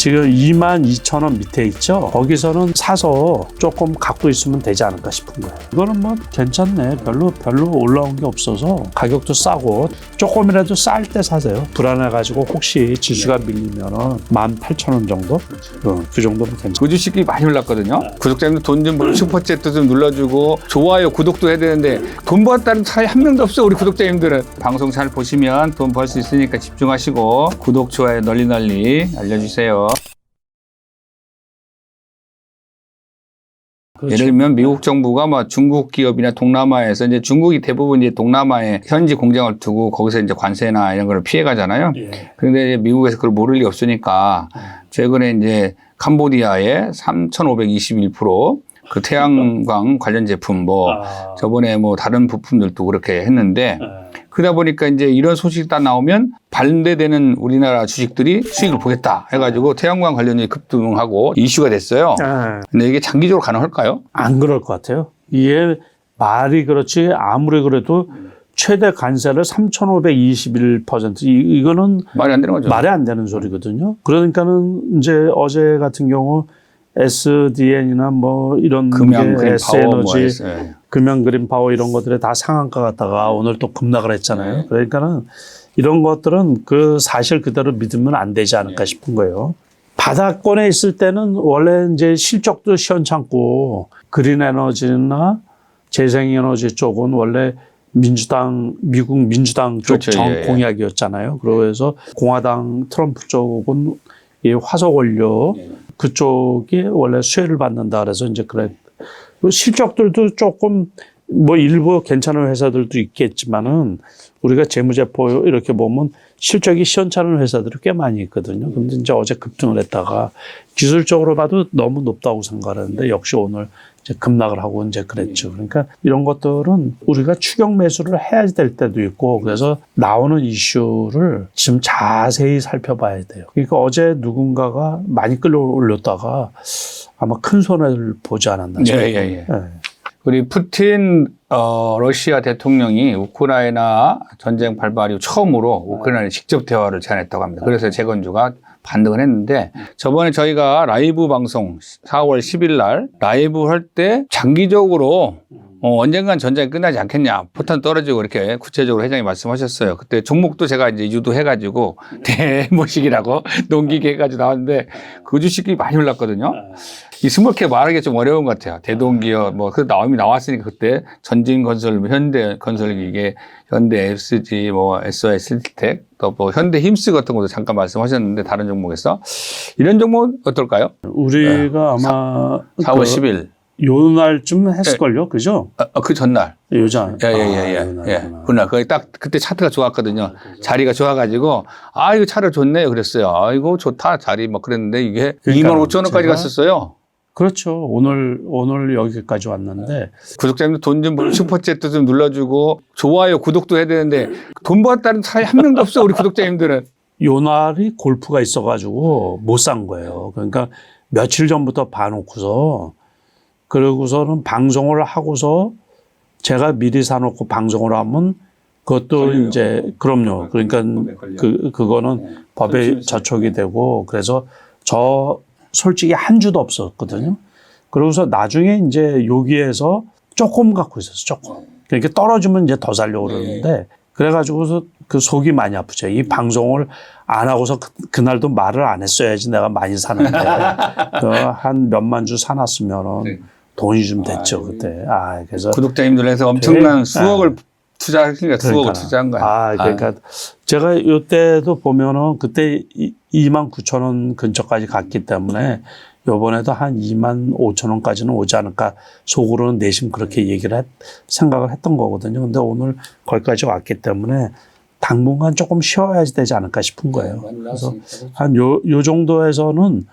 지금 22,000원 밑에 있죠. 거기서는 사서 조금 갖고 있으면 되지 않을까 싶은 거예요. 이거는 뭐 괜찮네. 별로 올라온 게 없어서 가격도 싸고 조금이라도 쌀 때 사세요. 불안해가지고 혹시 지수가 밀리면은 18,000원 정도? 그 정도면 괜찮아요. 그 주식이 많이 올랐거든요. 구독자님들 돈 좀 벌고 슈퍼챗도 좀 눌러주고 좋아요, 구독도 해야 되는데 돈 벌었다는 사람이 한 명도 없어. 우리 구독자님들은. 방송 잘 보시면 돈 벌 수 있으니까 집중하시고 구독, 좋아요 널리 알려주세요. 그렇죠. 예를 들면 미국 정부가 뭐 중국 기업이나 동남아에서 이제 중국이 대부분 이제 동남아에 현지 공장을 두고 거기서 이제 관세나 이런 걸 피해 가잖아요. 예. 그런데 미국에서 그걸 모를 리 없으니까 최근에 이제 캄보디아에 3,521% 그 태양광 관련 제품 저번에 뭐 다른 부품들도 그렇게 했는데 그러다 보니까 이제 이런 소식이 딱 나오면 반대되는 우리나라 주식들이 수익을 보겠다 해가지고 태양광 관련이 급등하고 이슈가 됐어요. 근데 이게 장기적으로 가능할까요? 안 그럴 것 같아요. 이게 말이 그렇지 아무리 그래도 최대 관세를 3,521% 이거는 말이 안 되는 거죠. 말이 안 되는 소리거든요. 그러니까는 이제 어제 같은 경우 SDN이나 뭐 이런 금양 그린 S에너지, 파워 금양 그린 파워 이런 것들에 다 상한가 갔다가 오늘 또 급락을 했잖아요. 그러니까는 이런 것들은 그 사실 그대로 믿으면 안 되지 않을까 싶은 거예요. 바닥권에 있을 때는 원래 이제 실적도 시원찮고 그린 에너지나 재생에너지 쪽은 원래 미국 민주당 쪽 그렇죠. 공약이었잖아요. 그래서 공화당 트럼프 쪽은 이 화석 원료 그쪽이 원래 수혜를 받는다 그래서 이제 그래. 실적들도 조금 뭐 일부 괜찮은 회사들도 있겠지만은 우리가 재무제표 이렇게 보면 실적이 시원찮은 회사들이 꽤 많이 있거든요. 근데 이제 어제 급등을 했다가 기술적으로 봐도 너무 높다고 생각하는데 역시 오늘 이제 급락을 하고 이제 그랬죠. 그러니까 이런 것들은 우리가 추격 매수를 해야 될 때도 있고 그래서 나오는 이슈를 지금 자세히 살펴봐야 돼요. 그러니까 어제 누군가가 많이 끌어올렸다가 아마 큰 손해를 보지 않았나 싶어요. 예. 우리 푸틴 러시아 대통령이 우크라이나 전쟁 발발 이후 처음으로 우크라이나에 직접 대화를 제안했다고 합니다. 그래서 재건주가 반등을 했는데 저번에 저희가 라이브 방송 4월 10일 날 라이브 할 때 장기적으로 언젠간 전쟁이 끝나지 않겠냐. 포탄 떨어지고 이렇게 구체적으로 회장이 말씀하셨어요. 그때 종목도 제가 이제 유도해가지고 대모식이라고 농기계 해가지고 나왔는데 그 주식이 많이 올랐거든요. 이 스몰캡 말하기가 좀 어려운 것 같아요. 대동기업 그 나옴이 나왔으니까 그때 전진건설, 현대건설기계, 현대 FCG, SOS 힐텍, 또 현대 힘스 같은 것도 잠깐 말씀하셨는데 다른 종목에서 이런 종목 어떨까요? 우리가 아마 4월 10일 요 날쯤 했을걸요, 그죠? 그 전날. 요전. 그날 거의 딱 그때 차트가 좋았거든요. 자리가 좋아가지고 이거 차를 좋네요. 그랬어요. 이거 좋다 자리 그랬는데 이게 25,000원까지 갔었어요. 그렇죠. 오늘 여기까지 왔는데 구독자님들 돈 좀 벌고 슈퍼챗도 좀 눌러주고 좋아요, 구독도 해야 되는데 돈 벌었다는 사람이 한 명도 없어. 우리 구독자님들은. 요 날이 골프가 있어가지고 못 산 거예요. 그러니까 며칠 전부터 봐놓고서 그러고서는 방송을 하고서 제가 미리 사놓고 방송을 하면 그것도 이제 그럼요. 그러니까 그거는 법에 저촉이 되고 그래서 저 솔직히 한 주도 없었거든요. 그러고서 나중에 이제 여기에서 조금 갖고 있었어. 조금. 그러니까 떨어지면 이제 더 살려고 그러는데 그래가지고서 그 속이 많이 아프죠. 이 방송을 안 하고서 그날도 말을 안 했어야지 내가 많이 사는데 한 몇만 주 사놨으면은 돈이 좀 됐죠 그때. 그래서 구독자님들에서 엄청난 수억을 투자했으니까 수억을 투자한 거야. 그러니까 제가 이때도 보면은 그때 29,000원 근처까지 갔기 때문에 요번에도 한 25,000원까지는 오지 않을까 속으로는 내심 그렇게 생각을 했던 거거든요. 근데 오늘 거기까지 왔기 때문에 당분간 조금 쉬어야 되지 않을까 싶은 거예요. 그래서 한 요 정도에서는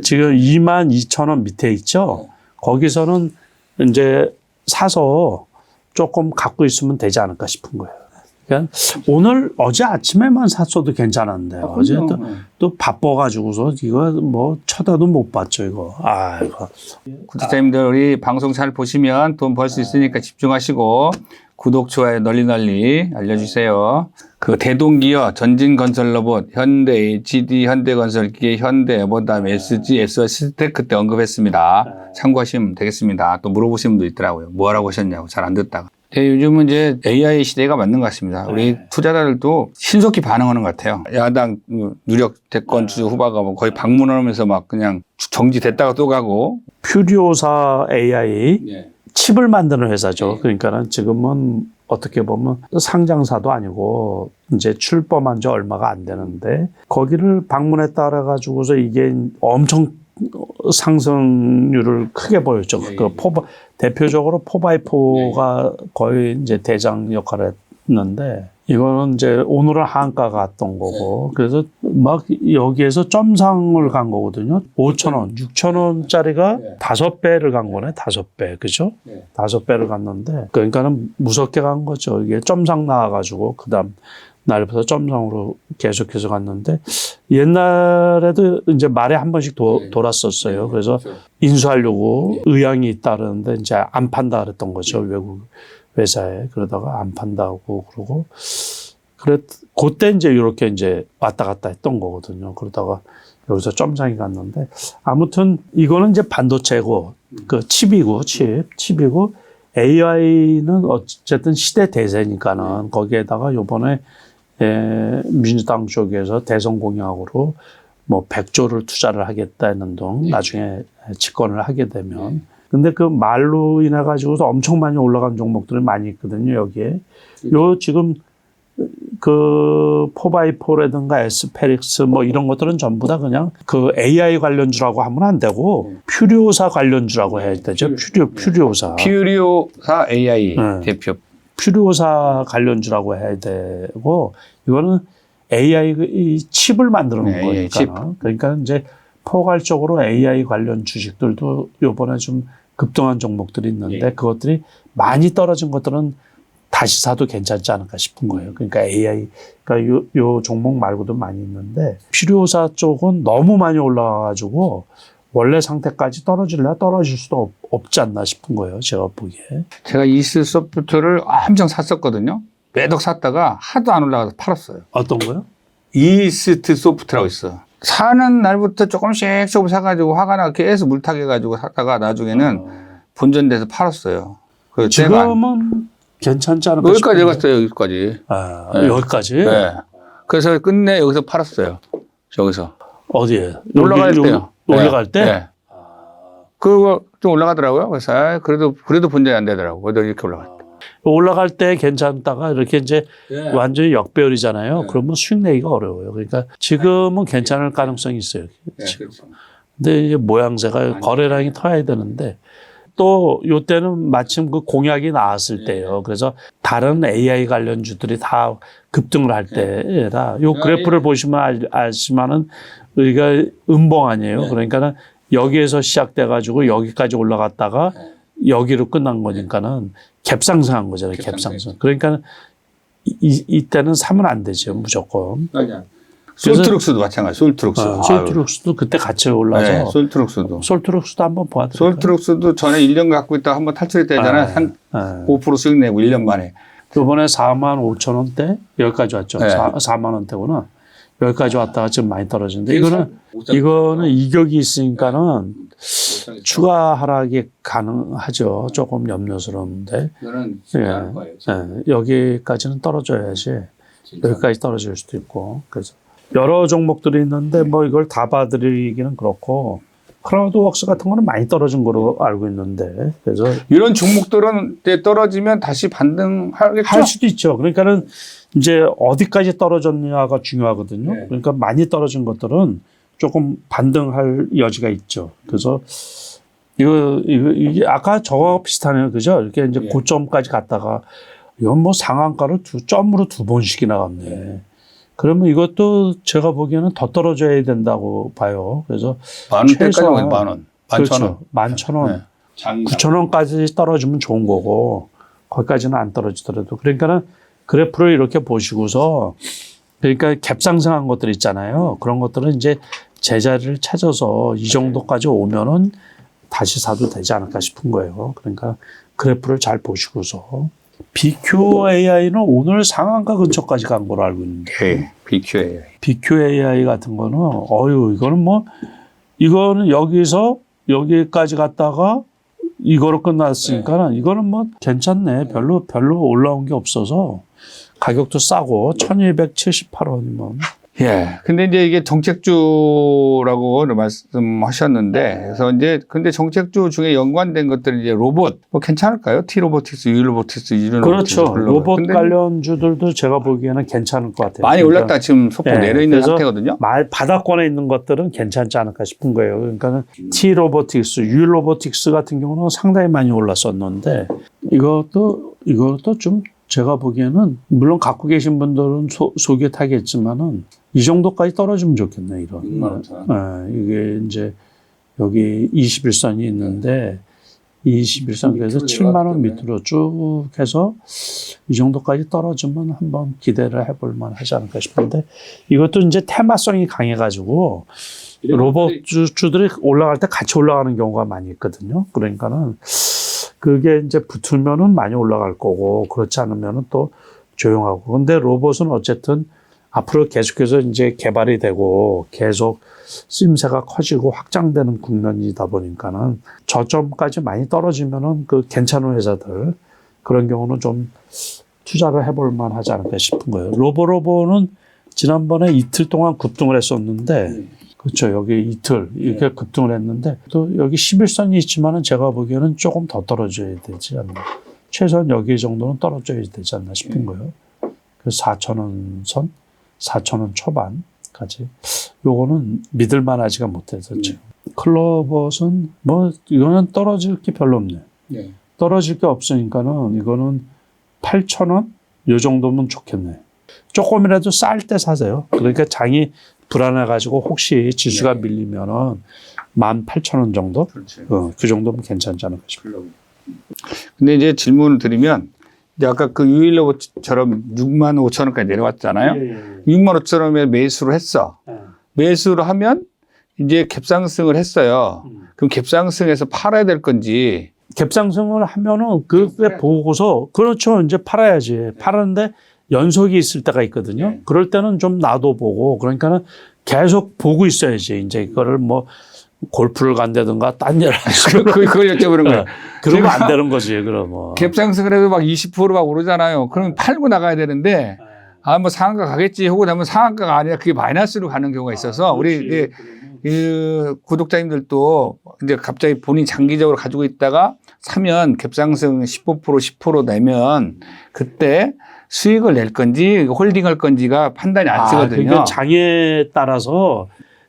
지금 22,000원 밑에 있죠. 거기서는 이제 사서 조금 갖고 있으면 되지 않을까 싶은 거예요. 그러니까 어제 아침에만 샀어도 괜찮았는데 어제 또 바빠가지고서 이거 쳐다도 못 봤죠 이거. 이거. 구독자님들 우리 방송 잘 보시면 돈 벌 수 있으니까 집중하시고 구독, 좋아요 널리 알려주세요. 그 대동기업, 전진건설로봇, 현대 HD, 현대건설기계, 현대, 그다음에 SG, SY 시스테크 때 언급했습니다. 참고하시면 되겠습니다. 또 물어보시는 분도 있더라고요. 뭐라고 하셨냐고 잘 안 듣다가. 요즘은 이제 AI 시대가 맞는 것 같습니다. 우리 투자자들도 신속히 반응하는 것 같아요. 야당 누력 대권 주주 후보가 뭐 거의 방문하면서 막 그냥 정지됐다가 또 가고. 퓨리오사 AI 예. 칩을 만드는 회사죠. 그러니까는 지금은 어떻게 보면 상장사도 아니고 이제 출범한 지 얼마가 안 되는데 거기를 방문했다 그래가지고서 이게 엄청 상승률을 크게 보였죠. 대표적으로 4x4가 거의 이제 대장 역할을 했는데 이거는 이제 오늘은 한가가 갔던 거고 그래서 막 여기에서 점상을 간 거거든요. 5,000원, 6,000원짜리가 5배를 간 거네. 5배. 그죠? 5배를 갔는데 그러니까는 무섭게 간 거죠. 이게 점상 나와가지고 그다음 날부터 점상으로 계속해서 갔는데 옛날에도 이제 말에 한 번씩 돌았었어요. 그래서 인수하려고 의향이 있다 그러는데 이제 안 판다 그랬던 거죠. 외국 회사에. 그러다가 안 판다고 그러고 그때 이제 이렇게 이제 왔다 갔다 했던 거거든요. 그러다가 여기서 점상이 갔는데 아무튼 이거는 이제 반도체고 그 칩이고 AI는 어쨌든 시대 대세니까는 거기에다가 요번에 민주당 쪽에서 대선 공약으로 뭐 100조를 투자를 하겠다는 등 나중에 집권을 하게 되면 근데 그 말로 인해 가지고서 엄청 많이 올라간 종목들이 많이 있거든요, 여기에. 요 지금 그 4x4라든가 에스페릭스 뭐 이런 것들은 전부 다 그냥 그 AI 관련주라고 하면 안 되고 퓨리오사 관련주라고 해야 되죠. 퓨리오사. 퓨리오사 AI 대표. 퓨리오사 관련주라고 해야 되고 이거는 AI 칩을 만드는 거니까. 그러니까 이제 포괄적으로 AI 관련 주식들도 요번에 좀 급등한 종목들이 있는데 그것들이 많이 떨어진 것들은 다시 사도 괜찮지 않을까 싶은 거예요. 그러니까 AI, 그러니까 요 종목 말고도 많이 있는데 퓨리오사 쪽은 너무 많이 올라가가지고 원래 상태까지 떨어질 수도 없지 않나 싶은 거예요. 제가 보기에. 제가 이스 소프트를 엄청 샀었거든요. 매덕 샀다가 하도 안 올라가서 팔았어요. 어떤 거요? 이스트 소프트라고 있어. 사는 날부터 조금씩 사가지고 화가 나 계속 물타기 해가지고 샀다가 나중에는 본전돼서 팔았어요. 지금은 괜찮지 않을까 여기까지 해갔어요. 여기까지. 아, 네. 여기까지? 네. 그래서 끝내 여기서 팔았어요. 저기서. 어디에? 올라갈 때요. 올라갈 때? 네. 그거 좀 올라가더라고요. 그래서 그래도 본전이 안 되더라고요. 그래도 이렇게 올라갔다. 올라갈 때 괜찮다가 이렇게 이제 완전히 역배열이잖아요. 그러면 수익 내기가 어려워요. 그러니까 지금은 괜찮을 가능성이 있어요. 그렇죠. 근데 이제 모양새가 거래량이 터야 되는데 또 요때는 마침 그 공약이 나왔을 때예요. 그래서 다른 AI 관련주들이 다 급등을 할 때라 요 그래프를 보시면 알지만은 우리가 음봉 아니에요. 그러니까는 여기에서 시작돼 가지고 여기까지 올라갔다가 여기로 끝난 거니까는 갭상승한 거잖아요. 갭상승. 그러니까 이때는 사면 안 되죠. 무조건. 솔트룩스도 마찬가지. 솔트룩스도 그때 같이 올라서. 네, 솔트룩스도 한번 봐드릴까요? 솔트룩스도 전에 1년 갖고 있다가 한번 탈출했다잖아요. 한 5% 수익 내고 1년 만에. 이번에 45,000원대 여기까지 왔죠. 네. 4만 원대구나. 여기까지 왔다가 지금 많이 떨어지는데 이거는 이격이 있으니까는 추가 하락이 가능하죠. 조금 염려스러운데. 여기까지는 떨어져야지. 여기까지 떨어질 수도 있고. 그래서 여러 종목들이 있는데 뭐 이걸 다 봐드리기는 그렇고 크라우드웍스 같은 거는 많이 떨어진 거로 알고 있는데 그래서 이런 종목들은 떨어지면 다시 반등하겠죠? 할 수도 있죠. 그러니까는 이제 어디까지 떨어졌냐가 중요하거든요. 그러니까 많이 떨어진 것들은 조금 반등할 여지가 있죠. 그래서 이게 아까 저거 비슷하네요. 그죠? 이렇게 이제 고점까지 갔다가 이건 뭐 상한가를 점으로 2번씩이나 갔네. 그러면 이것도 제가 보기에는 더 떨어져야 된다고 봐요. 그래서 만 원대까지 오면 만 원. 11,000원. 11,000원. 9,000원까지 떨어지면 좋은 거고 거기까지는 안 떨어지더라도 그러니까는 그래프를 이렇게 보시고서 그러니까 갭상승한 것들 있잖아요. 그런 것들은 이제 제자리를 찾아서 이 정도까지 오면은 다시 사도 되지 않을까 싶은 거예요. 그러니까 그래프를 잘 보시고서 BQAI는 오늘 상한가 근처까지 간 걸로 알고 있는데. 예, BQAI. BQAI 같은 거는 이거는 이거는 여기서 여기까지 갔다가 이거로 끝났으니까 이거는 괜찮네. 별로 올라온 게 없어서 가격도 싸고 1,278원이면. 예. 근데 이제 이게 정책주라고 말씀하셨는데, 그래서 이제 근데 정책주 중에 연관된 것들은 이제 로봇 괜찮을까요? T-로보틱스, U-로보틱스, 그렇죠. 로봇 관련주들도 제가 보기에는 괜찮을 것 같아요. 많이 올랐다 지금 소폭 내려 있는 상태거든요. 바닥권에 있는 것들은 괜찮지 않을까 싶은 거예요. 그러니까 T-로보틱스, U-로보틱스 같은 경우는 상당히 많이 올랐었는데 이것도 좀 제가 보기에는 물론 갖고 계신 분들은 속이 타겠지만은 이 정도까지 떨어지면 좋겠네, 이런. 65,000원. 이게 이제 여기 21선이 있는데 21선 그래서 7만 원 밑으로 쭉 해서 이 정도까지 떨어지면 한번 기대를 해볼 만하지 않을까 싶은데 이것도 이제 테마성이 강해가지고 로봇 주들이 올라갈 때 같이 올라가는 경우가 많이 있거든요. 그러니까는 그게 이제 붙으면은 많이 올라갈 거고 그렇지 않으면은 또 조용하고. 근데 로봇은 어쨌든 앞으로 계속해서 이제 개발이 되고 계속 쓰임새가 커지고 확장되는 국면이다 보니까는 저점까지 많이 떨어지면은 그 괜찮은 회사들 그런 경우는 좀 투자를 해볼 만하지 않을까 싶은 거예요. 로보는 지난번에 이틀 동안 급등을 했었는데 그렇죠. 여기 이틀 이렇게 급등을 했는데 또 여기 11선이 있지만은 제가 보기에는 조금 더 떨어져야 되지 않나. 최소한 여기 정도는 떨어져야 되지 않나 싶은 거예요. 그래서 4,000원 선, 4,000원 초반까지. 요거는 믿을만하지가 못해서 지금. 클로벗은 이거는 떨어질 게 별로 없네. 네. 떨어질 게 없으니까는 이거는 8,000원 요 정도면 좋겠네. 조금이라도 쌀 때 사세요. 그러니까 장이 불안해가지고 혹시 지수가 밀리면은 18,000원 정도? 그 정도면 괜찮지 않을까 싶어요. 근데 이제 질문을 드리면 이제 아까 그 유일로봇처럼 65,000원까지 내려왔잖아요. 65,000원에 매수를 했어. 매수를 하면 이제 갭상승을 했어요. 그럼 갭상승해서 팔아야 될 건지. 갭상승을 하면은 그게 보고서 그렇죠. 이제 팔아야지. 팔았는데 연속이 있을 때가 있거든요. 그럴 때는 좀 놔둬보고 그러니까는 계속 보고 있어야지. 이제 이거를 골프를 간다든가 딴 일을 그걸 여쭤보는 거예요. 그러면 안 되는 거지. 그러면. 갭상승을 해도 막 20% 막 오르잖아요. 그러면 팔고 나가야 되는데 상한가 가겠지 하고 나면 상한가가 아니라 그게 마이너스로 가는 경우가 있어서 우리 구독자님들도 이제 갑자기 본인 장기적으로 가지고 있다가 사면 갭상승 15% 10% 내면 그때 수익을 낼 건지 홀딩할 건지가 판단이 안 쓰거든요. 그러니까 장에 따라서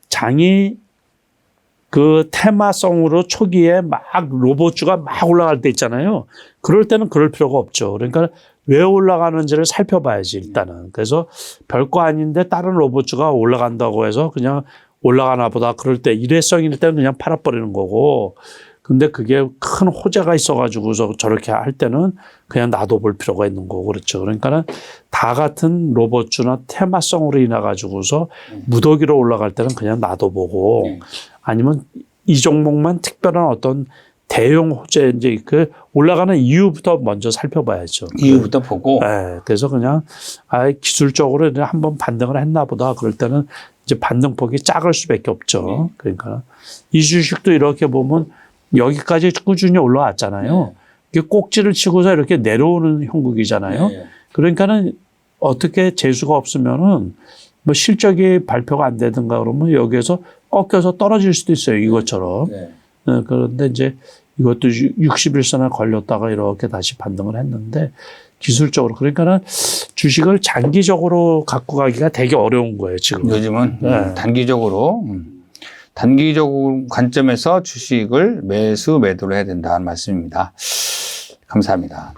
장이 그 테마성으로 초기에 막 로봇주가 막 올라갈 때 있잖아요. 그럴 때는 그럴 필요가 없죠. 그러니까 왜 올라가는지를 살펴봐야지 일단은. 그래서 별거 아닌데 다른 로봇주가 올라간다고 해서 그냥 올라가나 보다 그럴 때 일회성일 때는 그냥 팔아버리는 거고 근데 그게 큰 호재가 있어가지고서 저렇게 할 때는 그냥 놔둬볼 필요가 있는 거고 그렇죠. 그러니까는 다 같은 로봇주나 테마성으로 인해가지고서 무더기로 올라갈 때는 그냥 놔둬보고 아니면 이 종목만 특별한 어떤 대형 호재 이제 그 올라가는 이유부터 먼저 살펴봐야죠. 이유부터 보고. 네, 그래서 그냥 기술적으로 한번 반등을 했나 보다 그럴 때는 이제 반등폭이 작을 수밖에 없죠. 그러니까 이 주식도 이렇게 보면 여기까지 꾸준히 올라왔잖아요. 이게 꼭지를 치고서 이렇게 내려오는 형국이잖아요. 그러니까는 어떻게 재수가 없으면은 실적이 발표가 안 되든가 그러면 여기에서 꺾여서 떨어질 수도 있어요. 이것처럼. 그런데 이제 이것도 61선에 걸렸다가 이렇게 다시 반등을 했는데 기술적으로 그러니까는 주식을 장기적으로 갖고 가기가 되게 어려운 거예요. 지금. 요즘은 단기적으로 관점에서 주식을 매수 매도를 해야 된다는 말씀입니다. 감사합니다.